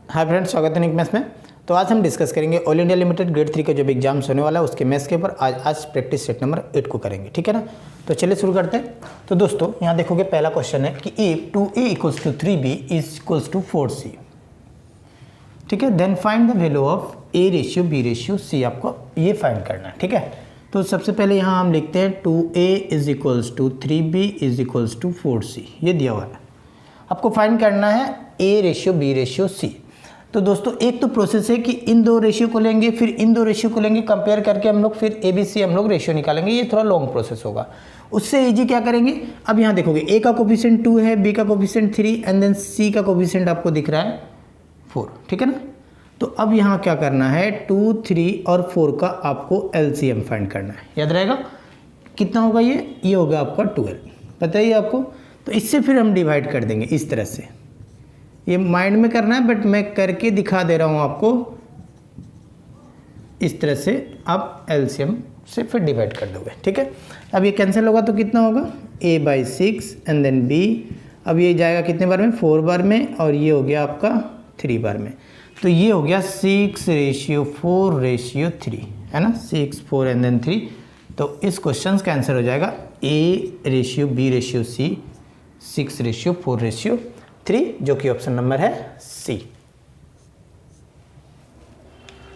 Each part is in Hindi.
हाय फ्रेंड्स, स्वागत है निक मैथ्स में। तो आज हम डिस्कस करेंगे ऑल इंडिया लिमिटेड ग्रेड 3 का जो भी एग्जाम्स होने वाला है उसके मैथ्स के ऊपर आज प्रैक्टिस सेट नंबर 8 को करेंगे, ठीक है ना। तो चलिए शुरू करते हैं। तो दोस्तों यहाँ देखोगे पहला क्वेश्चन है कि इफ 2a = 3b = 4c, ठीक है। Then find the value of a/b/c, आपको ये फाइंड करना है, ठीक है। तो सबसे पहले यहाँ हम लिखते हैं 2a = 3b = 4c, ये दिया हुआ है। आपको फाइंड करना है a/b/c। तो दोस्तों एक तो प्रोसेस है कि इन दो रेशियो को लेंगे, फिर इन दो रेशियो को लेंगे, कंपेयर करके हम लोग फिर ABC हम लोग रेशियो निकालेंगे। ये थोड़ा लॉन्ग प्रोसेस होगा। उससे इजी क्या करेंगे, अब यहाँ देखोगे A का कोफिशिएंट 2 है, B का कोफिशिएंट 3 एंड देन C का कोफिशिएंट आपको दिख रहा है 4, ठीक है ना। तो अब यहाँ क्या करना है, 2, 3 और 4 का आपको LCM फाइंड करना है। याद रहेगा कितना होगा, ये होगा आपका 12, पता ही आपको। तो इससे फिर हम डिवाइड कर देंगे इस तरह से। ये माइंड में करना है बट मैं करके दिखा दे रहा हूँ आपको। इस तरह से आप LCM से फिर डिवाइड कर दोगे, ठीक है। अब ये कैंसिल होगा तो कितना होगा, a/6 एंड देन b। अब ये जाएगा कितने बार में, 4 बार में, और ये हो गया आपका 3 बार में। तो ये हो गया 6/4/3, है ना, 6, 4 एंड देन 3। तो इस क्वेश्चन का आंसर हो जाएगा a/b/c 6/4/3, जो कि ऑप्शन नंबर है C।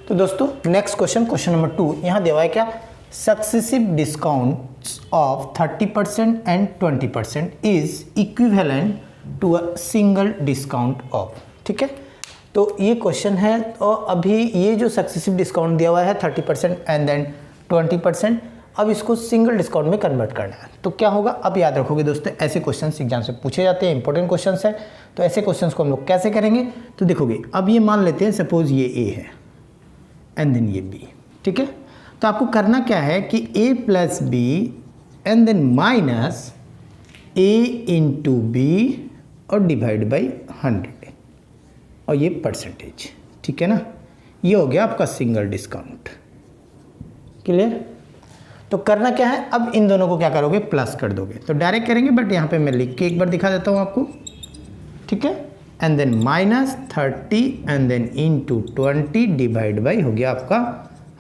तो दोस्तों नेक्स्ट क्वेश्चन नंबर 2 यहाँ दिया हुआ है क्या, successive discounts of 30% and 20% is equivalent to a single discount of, ठीक है। तो ये क्वेश्चन है। तो अभी ये जो सक्सेसिव डिस्काउंट दिया हुआ है 30% एंड देन 20%, अब इसको सिंगल डिस्काउंट में कन्वर्ट करना है। तो क्या होगा, अब याद रखोगे दोस्तों, ऐसे क्वेश्चंस एग्जाम से पूछे जाते हैं, इंपॉर्टेंट क्वेश्चंस है। तो ऐसे क्वेश्चंस को हम लोग कैसे करेंगे, तो देखोगे अब ये मान लेते हैं सपोज ये A है एंड देन ये B, ठीक है। तो आपको करना क्या है कि A + B and then minus A × B और डिवाइड बाई 100 और ये परसेंटेज, ठीक है ना। ये हो गया आपका सिंगल डिस्काउंट, क्लियर। तो करना क्या है, अब इन दोनों को क्या करोगे, प्लस कर दोगे। तो डायरेक्ट करेंगे बट यहाँ पे मैं लिख के एक बार दिखा देता हूँ आपको, ठीक है। And then -30 and then × 20 divide by हो गया आपका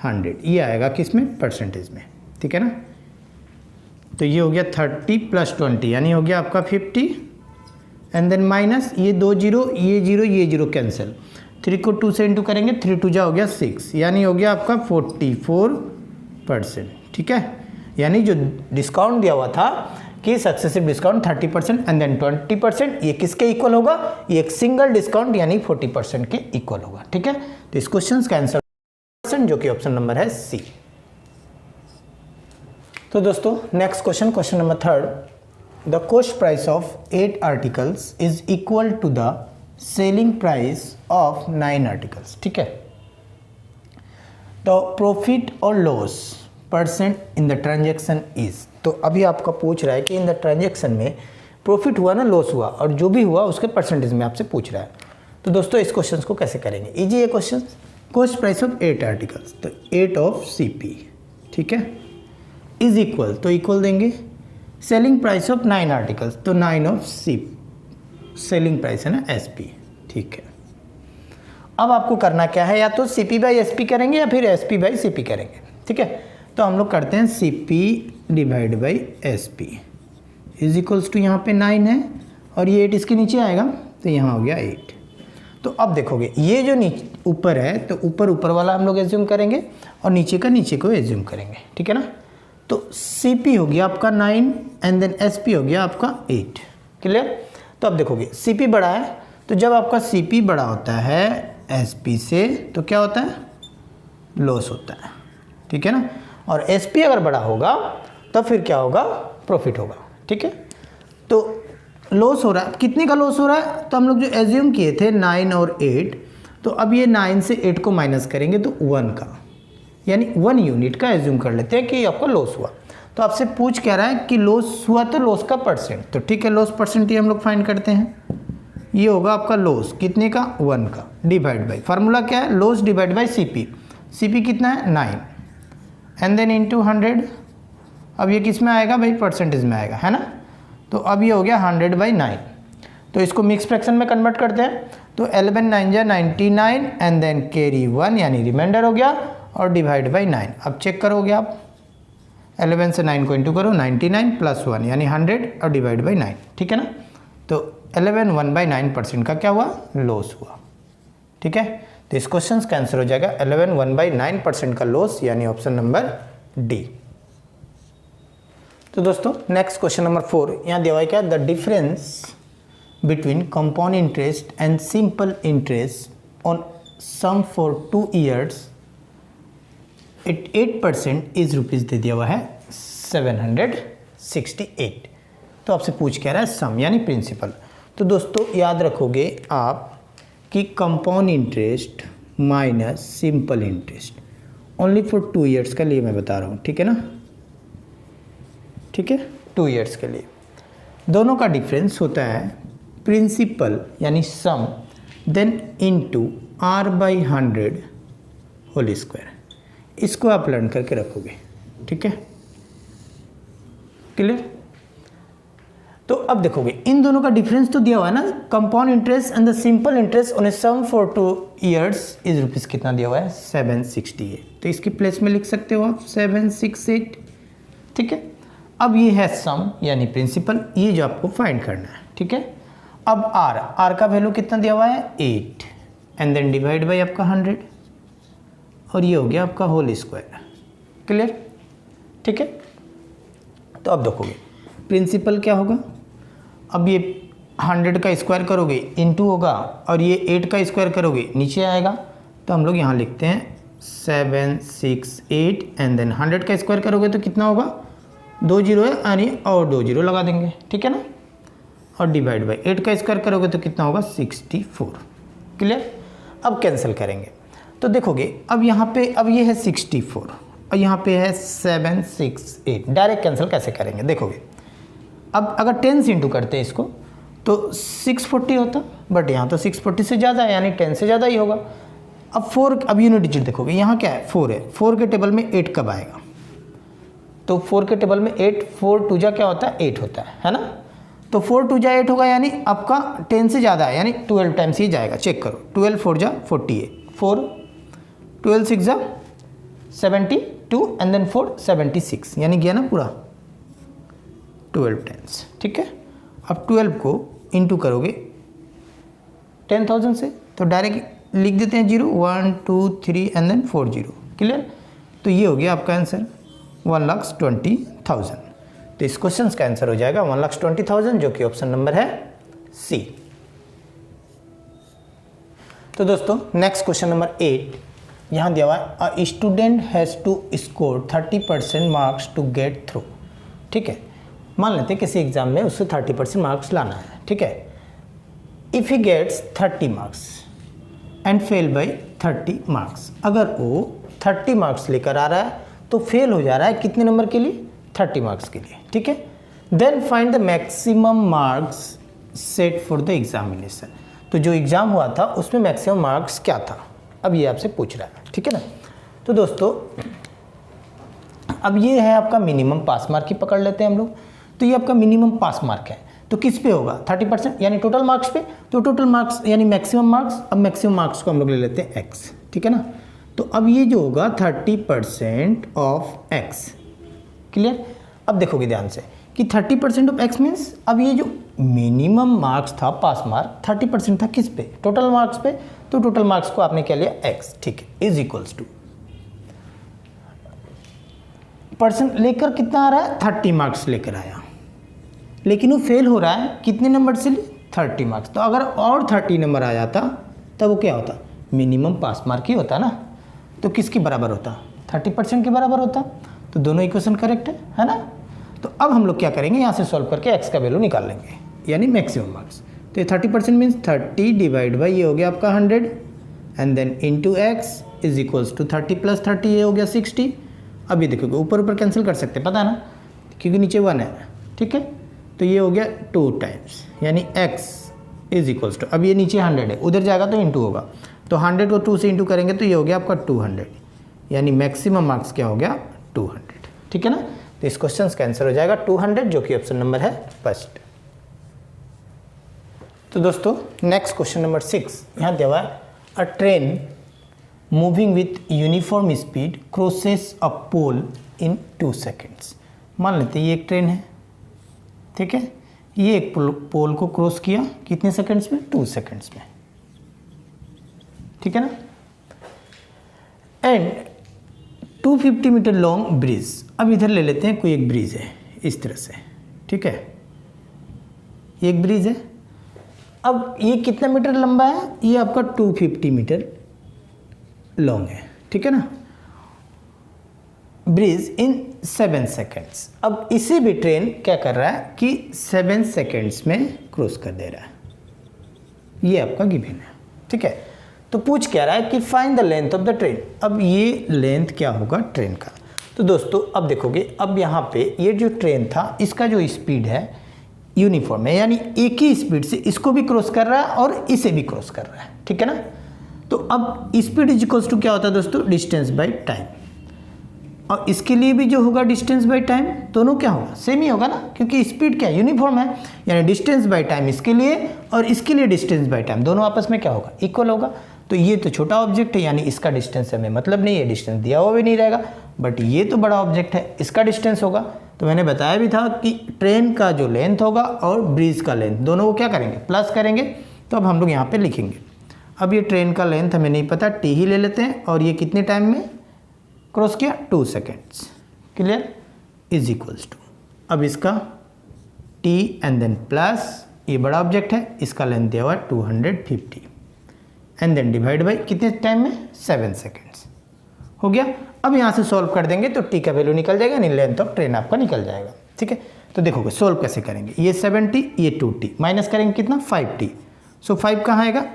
100। ये आएगा किस में, परसेंटेज में, ठीक है ना। तो ये हो गया 30 + 20 यानी हो गया आपका 50 एंड देन माइनस ये 2 0, ये 0, ये 0 कैंसिल। 3 को 2 से इंटू करेंगे, 3 2 जा हो गया 6 यानी हो गया आपका 44%, ठीक है। यानी जो डिस्काउंट दिया हुआ था कि सक्सेसिव डिस्काउंट 30% एंड देन 20%, ये किसके इक्वल होगा, ये एक सिंगल डिस्काउंट यानी 40% के इक्वल होगा, ठीक है। तो इस क्वेश्चन का आंसर जो कि ऑप्शन नंबर है C। तो दोस्तों next question number 3, the cost price of 8 articles is equal to the selling price of 9 articles, ठीक है। तो प्रॉफिट और loss % in the transaction is, तो अभी आपका पूछ रहा है कि इन द ट्रांजेक्शन में प्रॉफिट हुआ ना लॉस हुआ, और जो भी हुआ उसके परसेंटेज में आपसे पूछ रहा है। तो दोस्तों इस क्वेश्चन को कैसे करेंगे, इजी है question. Cost price of 8 articles, तो 8 ऑफ CP, ठीक है, इज इक्वल, तो इक्वल देंगे सेलिंग प्राइस ऑफ 9 आर्टिकल्स, तो 9 ऑफ सेलिंग प्राइस है ना SP, ठीक है। अब आपको करना क्या है, या तो CP/SP करेंगे या फिर SP/CP करेंगे, ठीक है। तो हम लोग करते हैं CP divide by SP is equals to, यहाँ पे 9 है और ये 8 इसके नीचे आएगा, तो यहाँ हो गया 8। तो अब देखोगे ये जो नीचे ऊपर है, तो ऊपर वाला हम लोग एज्यूम करेंगे और नीचे का नीचे को एज्यूम करेंगे, ठीक है ना। तो CP हो गया आपका 9 एंड देन SP हो गया आपका 8, क्लियर। तो अब देखोगे CP बड़ा है, तो जब आपका CP बड़ा होता है SP से तो क्या होता है, लॉस होता है, ठीक है ना। और SP अगर बड़ा होगा तो फिर क्या होगा, प्रॉफिट होगा, ठीक है। तो लॉस हो रहा है, कितने का लॉस हो रहा है, तो हम लोग जो एज्यूम किए थे 9 और 8, तो अब ये 9 से 8 को माइनस करेंगे तो 1 का, यानी 1 यूनिट का एज्यूम कर लेते हैं कि आपका लॉस हुआ। तो आपसे पूछ क्या रहा है कि लॉस हुआ तो लॉस का %, तो ठीक है, लॉस % ही हम लोग फाइंड करते हैं। ये होगा आपका लॉस कितने का, 1 का, डिवाइड बाई, फार्मूला क्या है, loss divide by CP। CP कितना है, 9 एंड देन इंटू 100। अब ये किस में आएगा भाई, परसेंटेज में आएगा, है ना। तो अब ये हो गया 100/9। तो इसको मिक्स फ्रैक्शन में कन्वर्ट करते हैं, तो 11 9 जा 99 एंड देन कैरी 1 यानी रिमाइंडर हो गया और डिवाइड बाई 9। अब चेक करोगे आप, 11 से 9 को इंटू करो, 99 प्लस 1 यानी 100 और डिवाइड बाई 9, ठीक है ना। तो 11 1/9% का क्या हुआ, लॉस हुआ, ठीक है। तो इस क्वेश्चन का आंसर हो जाएगा 11 1/9% का लॉस, यानी ऑप्शन नंबर डी। तो दोस्तों नेक्स्ट क्वेश्चन नंबर 4, यहाँ दिया हुआ है क्या, the difference between compound interest and simple interest on sum for 2 years at 8% is rupees दे दिया हुआ है 768। तो आपसे पूछ क्या रहा है, सम यानी प्रिंसिपल। तो दोस्तों याद रखोगे आप कि compound interest minus simple interest only for 2 years का लिए मैं बता रहा हूँ, ठीक है ना, ठीक है, 2 years के लिए। दोनों का डिफरेंस होता है प्रिंसिपल यानी sum then into r/100 whole square. इसको आप लर्न करके रखोगे, ठीक है, क्लियर। तो अब देखोगे इन दोनों का डिफरेंस तो दिया हुआ है ना, compound interest and the simple interest on a sum for 2 years इज रुपीज़ कितना दिया हुआ है, 768। तो इसकी प्लेस में लिख सकते हो आप 768, ठीक है। अब ये है सम यानी प्रिंसिपल, ये जो आपको फाइंड करना है, ठीक है। अब आर का वैल्यू कितना दिया हुआ है, 8 एंड देन डिवाइड बाई आपका 100 और ये हो गया आपका होल स्क्वायर, क्लियर, ठीक है। तो अब देखोगे प्रिंसिपल क्या होगा, अब ये 100 का स्क्वायर करोगे इनटू होगा और ये 8 का स्क्वायर करोगे नीचे आएगा। तो हम लोग यहाँ लिखते हैं 768 एंड देन 100 का स्क्वायर करोगे तो कितना होगा, 2 जीरो है यानी और 2 जीरो लगा देंगे, ठीक है ना, और डिवाइड बाई 8 का स्क्वायर करोगे तो कितना होगा, 64, क्लियर। अब कैंसिल करेंगे तो देखोगे अब यहाँ पे अब ये है 64 और यहाँ पे है 768, डायरेक्ट कैंसिल कैसे करेंगे देखोगे। अब अगर 10 से इंटू करते हैं इसको तो 640 होता, बट यहाँ तो 640 से ज़्यादा है यानी 10 से ज़्यादा ही होगा। अब 4, अब यूनिट डिजिट देखोगे यहाँ क्या है, 4 है, 4 के टेबल में 8 कब आएगा, तो 4 के टेबल में 8, 4 2 जा क्या होता है, 8 होता है ना। तो 4 2 जा 8 होगा यानी आपका 10 से ज़्यादा है यानी 12 टाइम्स ही जाएगा, चेक करो, 12 4 जा 48, 4 12 6 जा 72 एंड देन 4 76 यानी गया ना पूरा 12 टाइम्स, ठीक है। अब 12 को इंटू करोगे 10,000 से तो डायरेक्ट लिख देते हैं 0 1 2 3 एंड देन 4 0, क्लियर। तो ये हो गया आपका आंसर 1,20,000। तो इस क्वेश्चन का आंसर हो जाएगा 1,20,000 जो कि ऑप्शन नंबर है सी। तो दोस्तों नेक्स्ट क्वेश्चन नंबर 8, यहाँ दिया हुआ है a student has to score 30% marks to get through, ठीक है। मान लेते हैं किसी एग्जाम में उससे 30% मार्क्स लाना है, ठीक है। If he gets 30 marks and fail by 30 marks, अगर वो 30 मार्क्स लेकर आ रहा है तो फेल हो जा रहा है कितने नंबर के लिए, 30 मार्क्स के लिए, ठीक है। Then find the maximum marks set for the examination. तो जो एग्ज़ाम हुआ था उसमें मैक्सिमम मार्क्स क्या था, अब ये आपसे पूछ रहा है, ठीक है ना। तो दोस्तों अब ये है आपका मिनिमम पास मार्क की पकड़ लेते हैं हम लोग। तो ये आपका मिनिमम पास मार्क है, तो किस पे होगा, 30% यानी टोटल मार्क्स पे। तो टोटल मार्क्स यानी मैक्सिमम मार्क्स, अब मैक्सिमम मार्क्स को हम लोग ले लेते हैं x, ठीक है ना। तो अब ये जो होगा 30% ऑफ x, क्लियर। अब देखोगे ध्यान से कि 30% ऑफ x मीन्स अब ये जो मिनिमम मार्क्स था पास मार्क 30% था किस पे, टोटल मार्क्स पे। तो टोटल मार्क्स को आपने क्या लिया x, ठीक है, इज इक्वल्स टू परसेंट लेकर कितना आ रहा है, 30 मार्क्स लेकर आया, लेकिन वो फेल हो रहा है कितने नंबर से लिए, 30 मार्क्स। तो अगर और 30 नंबर आ जाता तब वो क्या होता, मिनिमम पास मार्क ही होता ना। तो किसके बराबर होता, 30% के बराबर होता। तो दोनों इक्वेशन करेक्ट है ना। तो अब हम लोग क्या करेंगे, यहाँ से सॉल्व करके x का वैल्यू निकाल लेंगे यानी मैक्सिमम मार्क्स। तो ये 30% मीन्स 30 डिवाइड बाई ये हो गया आपका 100 and then into x is equals to 30 plus 30 ये हो गया 60। अब ये देखोगे ऊपर ऊपर कैंसिल कर सकते हैं, पता है ना, क्योंकि नीचे 1 है, ठीक है। तो ये हो गया 2 टाइम्स यानी x इज इक्वल्स टू, अब ये नीचे 100 है उधर जाएगा तो इंटू होगा, तो 100 को 2 से इंटू करेंगे तो ये हो गया आपका 200 यानी मैक्सिमम मार्क्स क्या हो गया 200, ठीक है ना। तो इस क्वेश्चन का आंसर हो जाएगा 200 जो कि ऑप्शन नंबर है फर्स्ट। तो दोस्तों नेक्स्ट क्वेश्चन नंबर 6 यहाँ दिया हुआ है, a train moving with uniform speed crosses a pole in 2 seconds. मान लेते हैं ये एक ट्रेन है, ठीक है, ये एक पोल को क्रॉस किया कितने सेकंड्स में, 2 सेकंड्स में, ठीक है ना। एंड 250 मीटर लॉन्ग ब्रिज, अब इधर ले लेते हैं कोई एक ब्रिज है इस तरह से, ठीक है, ये एक ब्रिज है। अब ये कितना मीटर लंबा है, ये आपका 250 मीटर लॉन्ग है, ठीक है ना। ब्रिज इन 7 सेकेंड्स, अब इसे भी ट्रेन क्या कर रहा है कि 7 सेकेंड्स में क्रॉस कर दे रहा है, ये आपका गिवन है, ठीक है। तो पूछ क्या रहा है कि find the length of the train. अब ये लेंथ क्या होगा ट्रेन का, तो दोस्तों अब देखोगे, अब यहाँ पे ये जो ट्रेन था इसका जो स्पीड है यूनिफॉर्म है, यानी एक ही स्पीड से इसको भी क्रॉस कर रहा है और इसे भी क्रॉस कर रहा है, ठीक है ना। तो अब स्पीड इज इक्वल्स टू क्या होता है दोस्तों, डिस्टेंस बाय टाइम, और इसके लिए भी जो होगा डिस्टेंस बाय टाइम, दोनों क्या होगा, सेम ही होगा ना, क्योंकि स्पीड क्या यूनिफॉर्म है, यानी डिस्टेंस बाय टाइम इसके लिए और इसके लिए डिस्टेंस बाय टाइम दोनों आपस में क्या होगा, इक्वल होगा। तो ये तो छोटा ऑब्जेक्ट है, यानी इसका डिस्टेंस हमें मतलब नहीं है, डिस्टेंस दिया हुआ भी नहीं रहेगा, बट ये तो बड़ा ऑब्जेक्ट है, इसका डिस्टेंस होगा। तो मैंने बताया भी था कि ट्रेन का जो लेंथ होगा और ब्रिज का लेंथ दोनों को क्या करेंगे, प्लस करेंगे। तो अब हम लोग यहाँ पे लिखेंगे, अब ये ट्रेन का लेंथ हमें नहीं पता, टी ही ले लेते हैं, और ये कितने टाइम में क्रॉस किया, 2 seconds, clear, is equals to, अब इसका टी एंड देन प्लस, ये बड़ा ऑब्जेक्ट है, इसका लेंथ दिया हुआ है 250 एंड देन डिवाइड बाई कितने टाइम में, 7 सेकेंड्स, हो गया। अब यहाँ से सॉल्व कर देंगे तो टी का वैल्यू निकल जाएगा, यानी लेंथ ऑफ ट्रेन आपका निकल जाएगा, ठीक है। तो देखोगे सॉल्व कैसे करेंगे, ये 70 ये 2t माइनस करेंगे कितना, 5t, सो 5 कहाँ आएगा,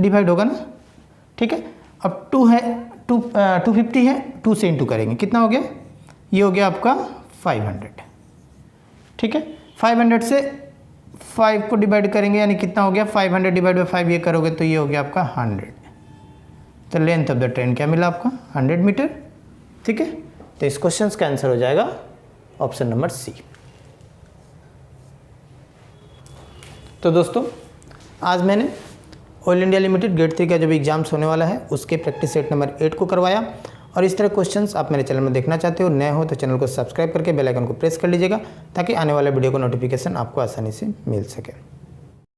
डिवाइड होगा ना, ठीक है। अब 2 है, 250 है, 2 से इंटू करेंगे कितना हो गया, ये हो गया आपका 500, ठीक है। 500 से 5 को डिवाइड करेंगे यानी कितना हो गया, 500 डिवाइड बाई 5 ये करोगे तो ये हो गया आपका 100। तो लेंथ ऑफ द ट्रेन क्या मिला आपका, 100 मीटर, ठीक है। तो इस क्वेश्चन का आंसर हो जाएगा ऑप्शन नंबर सी। तो दोस्तों आज मैंने ऑयल इंडिया लिमिटेड ग्रेड 3 का जब एग्जाम्स होने वाला है उसके प्रैक्टिस सेट नंबर 8 को करवाया, और इस तरह क्वेश्चंस आप मेरे चैनल में देखना चाहते हो, नए हो तो चैनल को सब्सक्राइब करके बेल आइकन को प्रेस कर लीजिएगा, ताकि आने वाले वीडियो को नोटिफिकेशन आपको आसानी से मिल सके।